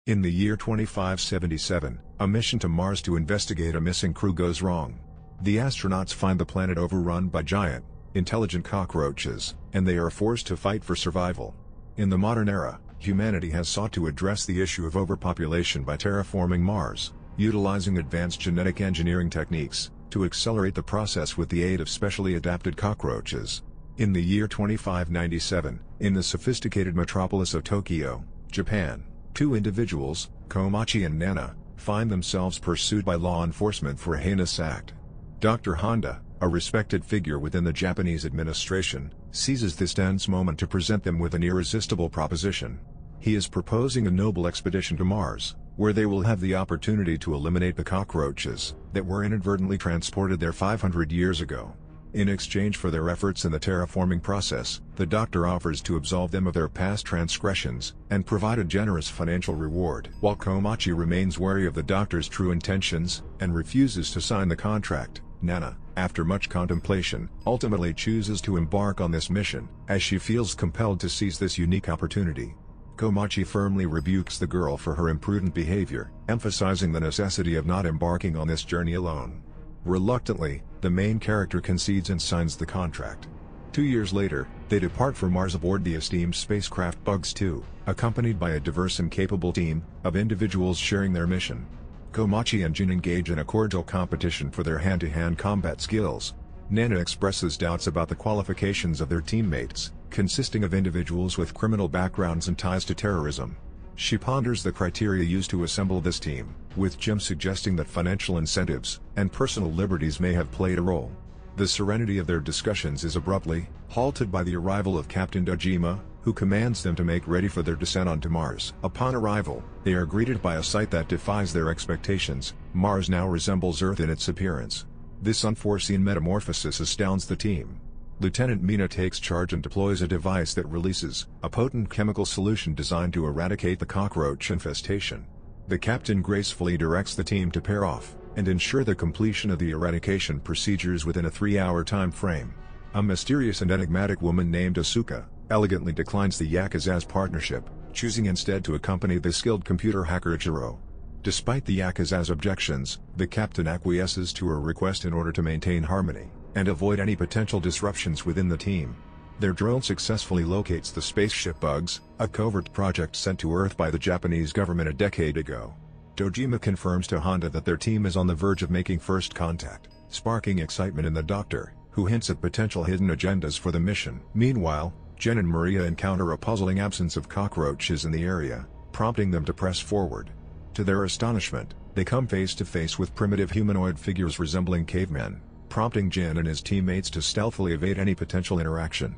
In the year 2577, a mission to Mars to investigate a missing crew goes wrong. The astronauts find the planet overrun by giant, intelligent cockroaches, and they are forced to fight for survival. In the modern era, humanity has sought to address the issue of overpopulation by terraforming Mars, utilizing advanced genetic engineering techniques to accelerate the process with the aid of specially adapted cockroaches. In the year 2597, in the sophisticated metropolis of Tokyo, Japan, two individuals, Komachi and Nana, find themselves pursued by law enforcement for a heinous act. Dr. Honda, a respected figure within the Japanese administration, seizes this tense moment to present them with an irresistible proposition. He is proposing a noble expedition to Mars, where they will have the opportunity to eliminate the cockroaches that were inadvertently transported there 500 years ago. In exchange for their efforts in the terraforming process, the doctor offers to absolve them of their past transgressions and provide a generous financial reward. While Komachi remains wary of the doctor's true intentions and refuses to sign the contract, Nana, after much contemplation, ultimately chooses to embark on this mission, as she feels compelled to seize this unique opportunity. Komachi firmly rebukes the girl for her imprudent behavior, emphasizing the necessity of not embarking on this journey alone. Reluctantly, the main character concedes and signs the contract. 2 years later, they depart for Mars aboard the esteemed spacecraft Bugs 2, accompanied by a diverse and capable team of individuals sharing their mission. Komachi and Jin engage in a cordial competition for their hand-to-hand combat skills. Nana expresses doubts about the qualifications of their teammates, consisting of individuals with criminal backgrounds and ties to terrorism. She ponders the criteria used to assemble this team, with Jim suggesting that financial incentives and personal liberties may have played a role. The serenity of their discussions is abruptly halted by the arrival of Captain Dojima, who commands them to make ready for their descent onto Mars. Upon arrival, they are greeted by a sight that defies their expectations. Mars now resembles Earth in its appearance. This unforeseen metamorphosis astounds the team. Lieutenant Mina takes charge and deploys a device that releases a potent chemical solution designed to eradicate the cockroach infestation. The captain gracefully directs the team to pair off and ensure the completion of the eradication procedures within a 3-hour time frame. A mysterious and enigmatic woman named Asuka elegantly declines the Yakuza's partnership, choosing instead to accompany the skilled computer hacker Ichiro. Despite the Yakuza's objections, the captain acquiesces to her request in order to maintain harmony and avoid any potential disruptions within the team. Their drone successfully locates the spaceship Bugs, a covert project sent to Earth by the Japanese government a decade ago. Dojima confirms to Honda that their team is on the verge of making first contact, sparking excitement in the doctor, who hints at potential hidden agendas for the mission. Meanwhile, Jen and Maria encounter a puzzling absence of cockroaches in the area, prompting them to press forward. To their astonishment, they come face to face with primitive humanoid figures resembling cavemen, prompting Jin and his teammates to stealthily evade any potential interaction.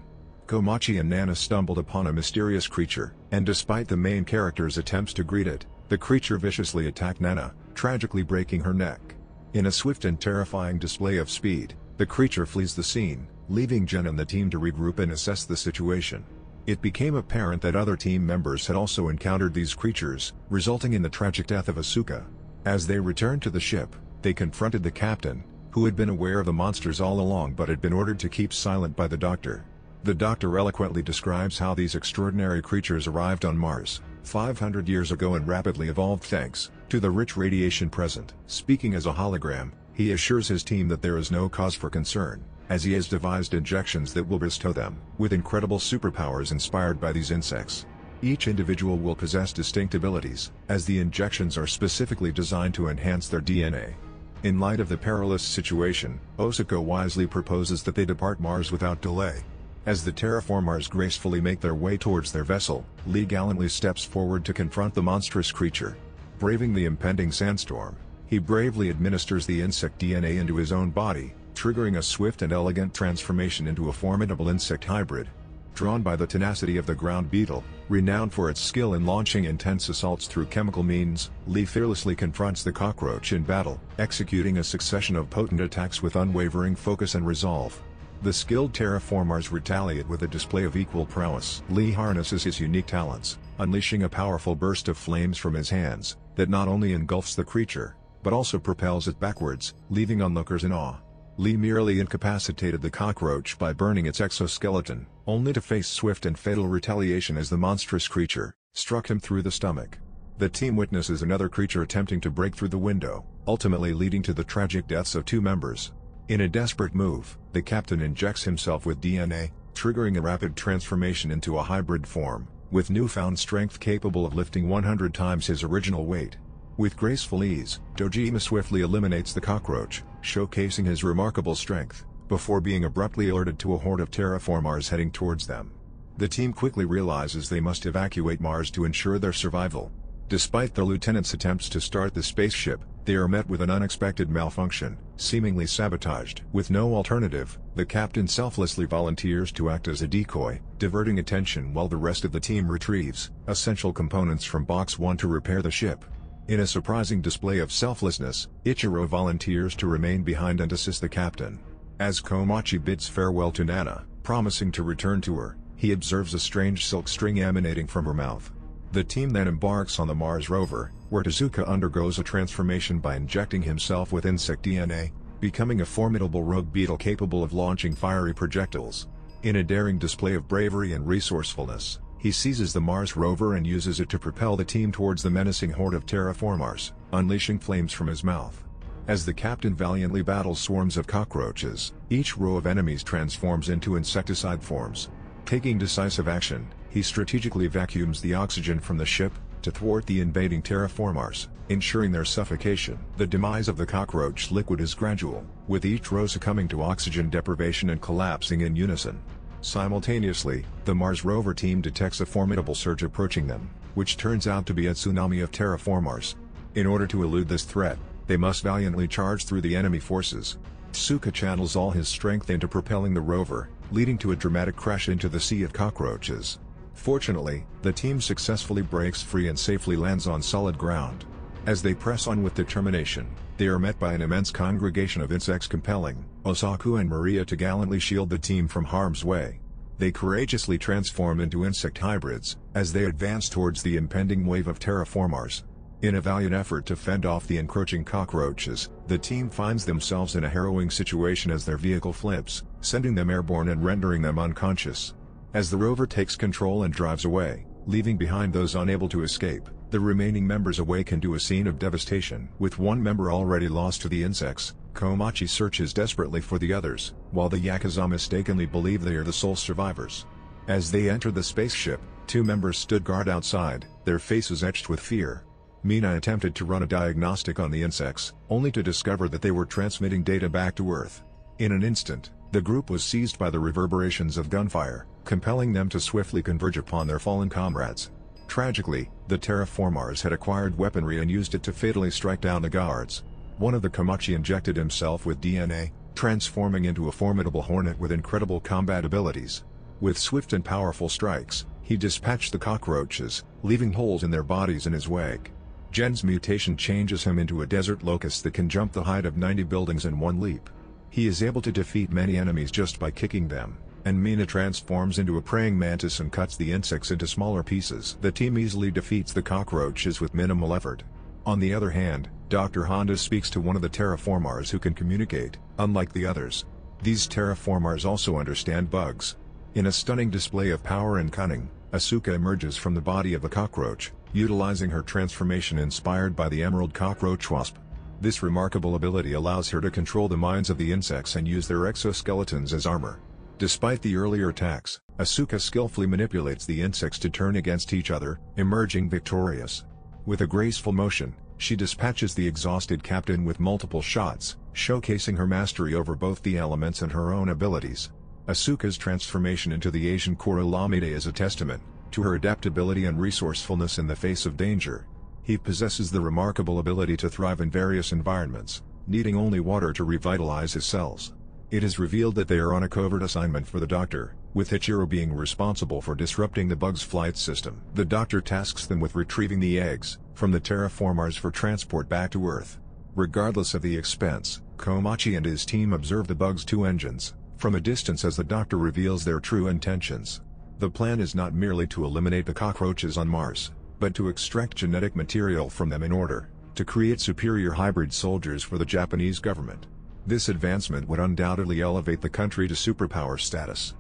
Komachi and Nana stumbled upon a mysterious creature, and despite the main character's attempts to greet it, the creature viciously attacked Nana, tragically breaking her neck. In a swift and terrifying display of speed, the creature flees the scene, leaving Jin and the team to regroup and assess the situation. It became apparent that other team members had also encountered these creatures, resulting in the tragic death of Asuka. As they returned to the ship, they confronted the captain, who had been aware of the monsters all along but had been ordered to keep silent by the doctor. The doctor eloquently describes how these extraordinary creatures arrived on Mars 500 years ago and rapidly evolved thanks to the rich radiation present. Speaking as a hologram, he assures his team that there is no cause for concern, as he has devised injections that will bestow them with incredible superpowers inspired by these insects. Each individual will possess distinct abilities, as the injections are specifically designed to enhance their DNA. In light of the perilous situation, Asuka wisely proposes that they depart Mars without delay. As the terraformers gracefully make their way towards their vessel, Lee gallantly steps forward to confront the monstrous creature. Braving the impending sandstorm, he bravely administers the insect DNA into his own body, triggering a swift and elegant transformation into a formidable insect hybrid. Drawn by the tenacity of the ground beetle, renowned for its skill in launching intense assaults through chemical means, Lee fearlessly confronts the cockroach in battle, executing a succession of potent attacks with unwavering focus and resolve. The skilled terraformers retaliate with a display of equal prowess. Lee harnesses his unique talents, unleashing a powerful burst of flames from his hands, that not only engulfs the creature, but also propels it backwards, leaving onlookers in awe. Lee merely incapacitated the cockroach by burning its exoskeleton, only to face swift and fatal retaliation as the monstrous creature struck him through the stomach. The team witnesses another creature attempting to break through the window, ultimately leading to the tragic deaths of 2 members. In a desperate move, the captain injects himself with DNA, triggering a rapid transformation into a hybrid form, with newfound strength capable of lifting 100 times his original weight. With graceful ease, Dojima swiftly eliminates the cockroach, showcasing his remarkable strength, before being abruptly alerted to a horde of terraformers heading towards them. The team quickly realizes they must evacuate Mars to ensure their survival. Despite the lieutenant's attempts to start the spaceship, they are met with an unexpected malfunction, seemingly sabotaged. With no alternative, the captain selflessly volunteers to act as a decoy, diverting attention while the rest of the team retrieves essential components from Box 1 to repair the ship. In a surprising display of selflessness, Ichiro volunteers to remain behind and assist the captain. As Komachi bids farewell to Nana, promising to return to her, he observes a strange silk string emanating from her mouth. The team then embarks on the Mars rover, where Tezuka undergoes a transformation by injecting himself with insect DNA, becoming a formidable rogue beetle capable of launching fiery projectiles. In a daring display of bravery and resourcefulness, he seizes the Mars rover and uses it to propel the team towards the menacing horde of terraformers, unleashing flames from his mouth. As the captain valiantly battles swarms of cockroaches, each row of enemies transforms into insecticide forms. Taking decisive action, he strategically vacuums the oxygen from the ship, to thwart the invading terraformers, ensuring their suffocation. The demise of the cockroach liquid is gradual, with each row succumbing to oxygen deprivation and collapsing in unison. Simultaneously, the Mars rover team detects a formidable surge approaching them, which turns out to be a tsunami of terraformers. In order to elude this threat, they must valiantly charge through the enemy forces. Tsuka channels all his strength into propelling the rover, leading to a dramatic crash into the sea of cockroaches. Fortunately, the team successfully breaks free and safely lands on solid ground. As they press on with determination, they are met by an immense congregation of insects compelling Osaku and Maria to gallantly shield the team from harm's way. They courageously transform into insect hybrids, as they advance towards the impending wave of terraformers. In a valiant effort to fend off the encroaching cockroaches, the team finds themselves in a harrowing situation as their vehicle flips, sending them airborne and rendering them unconscious. As the rover takes control and drives away, leaving behind those unable to escape, the remaining members awaken to a scene of devastation. With one member already lost to the insects, Komachi searches desperately for the others, while the Yakuza mistakenly believe they are the sole survivors. As they enter the spaceship, 2 members stood guard outside, their faces etched with fear. Mina attempted to run a diagnostic on the insects, only to discover that they were transmitting data back to Earth. In an instant, the group was seized by the reverberations of gunfire, compelling them to swiftly converge upon their fallen comrades. Tragically, the terraformers had acquired weaponry and used it to fatally strike down the guards. One of the Komachi injected himself with DNA, transforming into a formidable hornet with incredible combat abilities. With swift and powerful strikes, he dispatched the cockroaches, leaving holes in their bodies in his wake. Gen's mutation changes him into a desert locust that can jump the height of 90 buildings in one leap. He is able to defeat many enemies just by kicking them, and Mina transforms into a praying mantis and cuts the insects into smaller pieces. The team easily defeats the cockroaches with minimal effort. On the other hand, Dr. Honda speaks to one of the terraformers who can communicate, unlike the others. These terraformers also understand bugs. In a stunning display of power and cunning, Asuka emerges from the body of a cockroach, utilizing her transformation inspired by the emerald cockroach wasp. This remarkable ability allows her to control the minds of the insects and use their exoskeletons as armor. Despite the earlier attacks, Asuka skillfully manipulates the insects to turn against each other, emerging victorious. With a graceful motion, she dispatches the exhausted captain with multiple shots, showcasing her mastery over both the elements and her own abilities. Asuka's transformation into the Asian Korolamide is a testament to her adaptability and resourcefulness in the face of danger. He possesses the remarkable ability to thrive in various environments, needing only water to revitalize his cells. It is revealed that they are on a covert assignment for the Doctor, with Ichiro being responsible for disrupting the bug's flight system. The Doctor tasks them with retrieving the eggs from the terraformers for transport back to Earth. Regardless of the expense, Komachi and his team observe the bug's 2 engines from a distance as the Doctor reveals their true intentions. The plan is not merely to eliminate the cockroaches on Mars, but to extract genetic material from them in order to create superior hybrid soldiers for the Japanese government. This advancement would undoubtedly elevate the country to superpower status.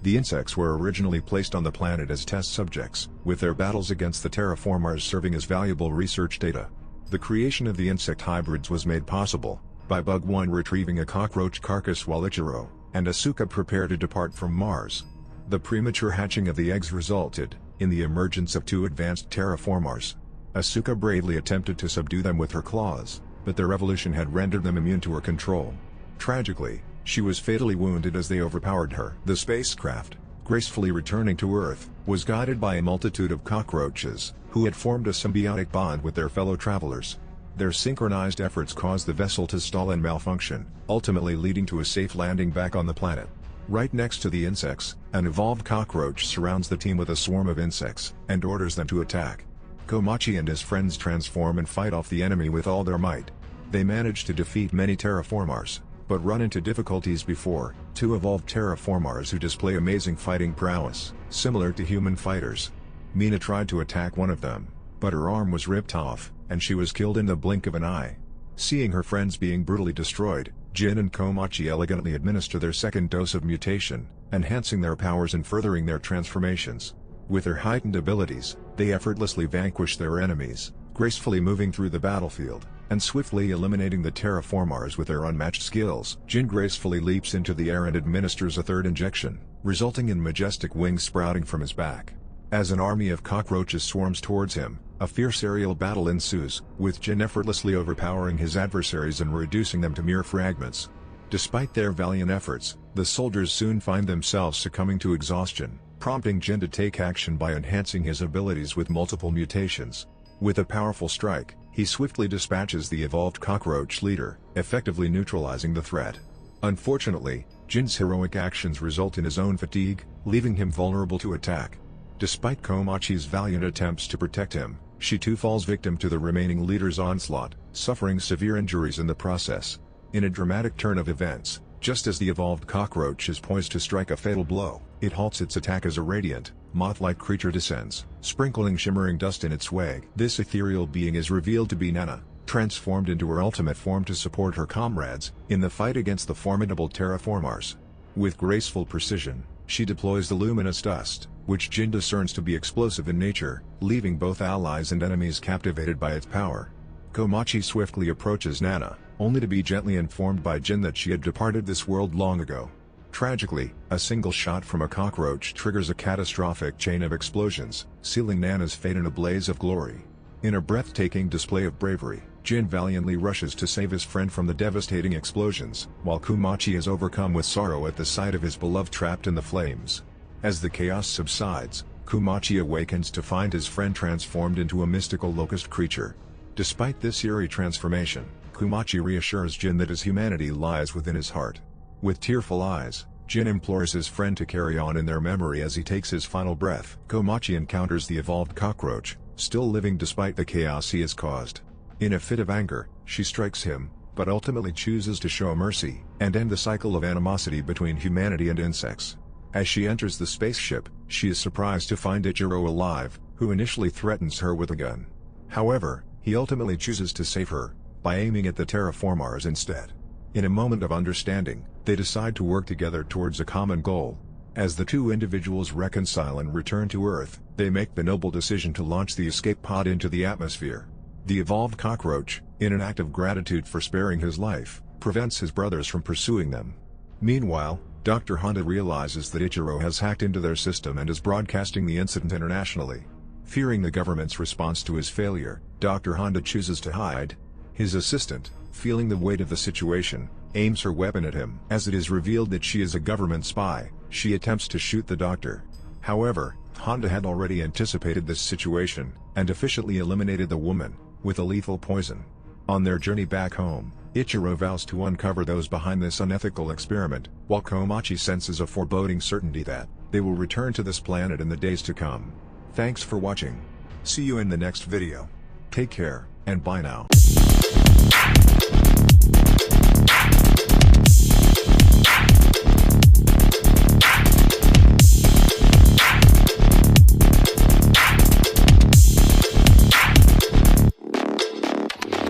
The insects were originally placed on the planet as test subjects, with their battles against the terraformers serving as valuable research data. The creation of the insect hybrids was made possible by Bug 1 retrieving a cockroach carcass while Ichiro and Asuka prepared to depart from Mars. The premature hatching of the eggs resulted in the emergence of 2 advanced terraformers. Asuka bravely attempted to subdue them with her claws, but their evolution had rendered them immune to her control. Tragically, she was fatally wounded as they overpowered her. The spacecraft, gracefully returning to Earth, was guided by a multitude of cockroaches, who had formed a symbiotic bond with their fellow travelers. Their synchronized efforts caused the vessel to stall and malfunction, ultimately leading to a safe landing back on the planet. Right next to the insects, an evolved cockroach surrounds the team with a swarm of insects, and orders them to attack. Komachi and his friends transform and fight off the enemy with all their might. They manage to defeat many terraformers, but run into difficulties before 2 evolved terraformers who display amazing fighting prowess, similar to human fighters. Mina tried to attack one of them, but her arm was ripped off, and she was killed in the blink of an eye. Seeing her friends being brutally destroyed, Jin and Komachi elegantly administer their second dose of mutation, enhancing their powers and furthering their transformations. With their heightened abilities, they effortlessly vanquish their enemies, gracefully moving through the battlefield, and swiftly eliminating the terraformers with their unmatched skills. Jin gracefully leaps into the air and administers a third injection, resulting in majestic wings sprouting from his back. As an army of cockroaches swarms towards him, a fierce aerial battle ensues, with Jin effortlessly overpowering his adversaries and reducing them to mere fragments. Despite their valiant efforts, the soldiers soon find themselves succumbing to exhaustion, prompting Jin to take action by enhancing his abilities with multiple mutations. With a powerful strike, he swiftly dispatches the evolved cockroach leader, effectively neutralizing the threat. Unfortunately, Jin's heroic actions result in his own fatigue, leaving him vulnerable to attack. Despite Komachi's valiant attempts to protect him, she too falls victim to the remaining leader's onslaught, suffering severe injuries in the process. In a dramatic turn of events, just as the evolved cockroach is poised to strike a fatal blow, it halts its attack as a radiant, moth-like creature descends, sprinkling shimmering dust in its wake. This ethereal being is revealed to be Nana, transformed into her ultimate form to support her comrades in the fight against the formidable terraformers. With graceful precision, she deploys the luminous dust, which Jin discerns to be explosive in nature, leaving both allies and enemies captivated by its power. Komachi swiftly approaches Nana, only to be gently informed by Jin that she had departed this world long ago. Tragically, a single shot from a cockroach triggers a catastrophic chain of explosions, sealing Nana's fate in a blaze of glory. In a breathtaking display of bravery, Jin valiantly rushes to save his friend from the devastating explosions, while Komachi is overcome with sorrow at the sight of his beloved trapped in the flames. As the chaos subsides, Komachi awakens to find his friend transformed into a mystical locust creature. Despite this eerie transformation, Komachi reassures Jin that his humanity lies within his heart. With tearful eyes, Jin implores his friend to carry on in their memory as he takes his final breath. Komachi encounters the evolved cockroach, still living despite the chaos he has caused. In a fit of anger, she strikes him, but ultimately chooses to show mercy and end the cycle of animosity between humanity and insects. As she enters the spaceship, she is surprised to find Ichiro alive, who initially threatens her with a gun. However, he ultimately chooses to save her by aiming at the terraformers instead. In a moment of understanding, they decide to work together towards a common goal. As the two individuals reconcile and return to Earth, they make the noble decision to launch the escape pod into the atmosphere. The evolved cockroach, in an act of gratitude for sparing his life, prevents his brothers from pursuing them. Meanwhile, Dr. Honda realizes that Ichiro has hacked into their system and is broadcasting the incident internationally. Fearing the government's response to his failure, Dr. Honda chooses to hide. His assistant, feeling the weight of the situation, aims her weapon at him. As it is revealed that she is a government spy, she attempts to shoot the doctor. However, Honda had already anticipated this situation, and efficiently eliminated the woman with a lethal poison. On their journey back home, Ichiro vows to uncover those behind this unethical experiment, while Komachi senses a foreboding certainty that they will return to this planet in the days to come. Thanks for watching. See you in the next video. Take care, and bye now.